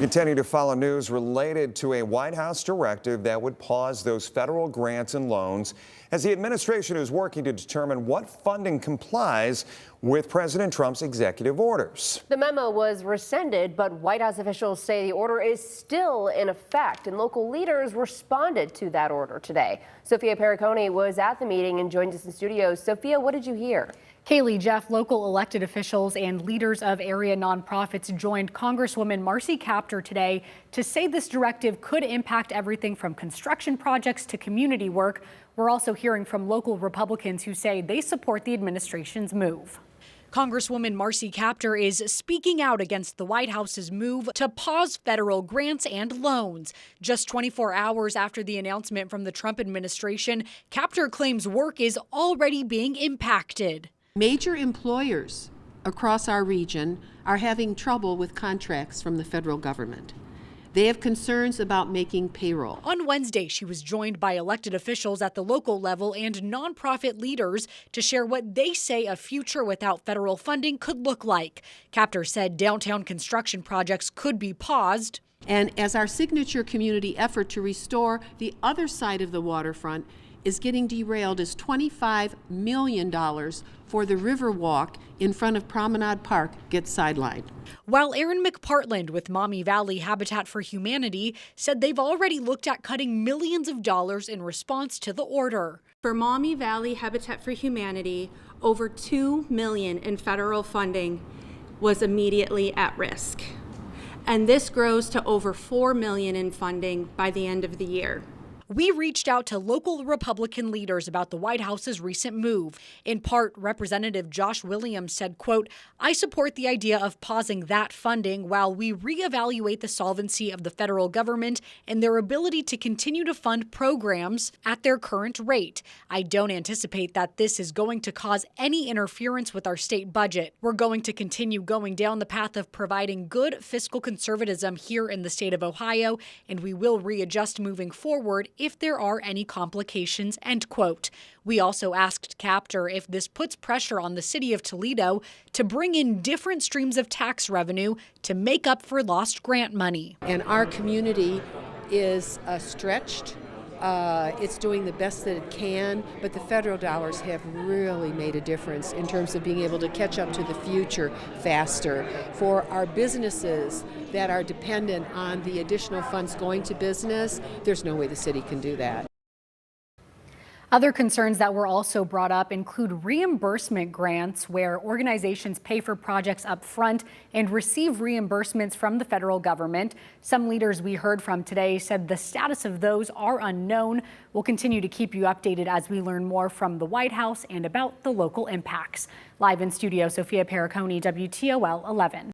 Continue to follow news related to a White House directive that would pause those federal grants and loans as the administration is working to determine what funding complies with President Trump's executive orders. The memo was rescinded, but White House officials say the order is still in effect, and local leaders responded to that order today. Sophia Pericone was at the meeting and joined us in studio. Sophia, what did you hear? Kaylee, Jeff, local elected officials and leaders of area nonprofits joined Congresswoman Marcy Kaptur today to say this directive could impact everything from construction projects to community work. We're also hearing from local Republicans who say they support the administration's move. Congresswoman Marcy Kaptur is speaking out against the White House's move to pause federal grants and loans. Just 24 hours after the announcement from the Trump administration, Kaptur claims work is already being impacted. Major employers across our region are having trouble with contracts from the federal government. They have concerns about making payroll. On Wednesday, she was joined by elected officials at the local level and nonprofit leaders to share what they say a future without federal funding could look like. Kaptur said downtown construction projects could be paused. And as our signature community effort to restore the other side of the waterfront is getting derailed as $25 million for the Riverwalk in front of Promenade Park gets sidelined. While Erin McPartland with Maumee Valley Habitat for Humanity said they've already looked at cutting millions of dollars in response to the order. For Maumee Valley Habitat for Humanity, over $2 million in federal funding was immediately at risk. And this grows to over $4 million in funding by the end of the year. We reached out to local Republican leaders about the White House's recent move. In part, Representative Josh Williams said, quote, "I support the idea of pausing that funding while we reevaluate the solvency of the federal government and their ability to continue to fund programs at their current rate. I don't anticipate that this is going to cause any interference with our state budget. We're going to continue going down the path of providing good fiscal conservatism here in the state of Ohio, and we will readjust moving forward if there are any complications," end quote. We also asked Kaptur if this puts pressure on the city of Toledo to bring in different streams of tax revenue to make up for lost grant money. And our community is stretched. It's doing the best that it can, but the federal dollars have really made a difference in terms of being able to catch up to the future faster. For our businesses that are dependent on the additional funds going to business, there's no way the city can do that. Other concerns that were also brought up include reimbursement grants, where organizations pay for projects up front and receive reimbursements from the federal government. Some leaders we heard from today said the status of those are unknown. We'll continue to keep you updated as we learn more from the White House and about the local impacts. Live in studio, Sophia Pericone, WTOL 11.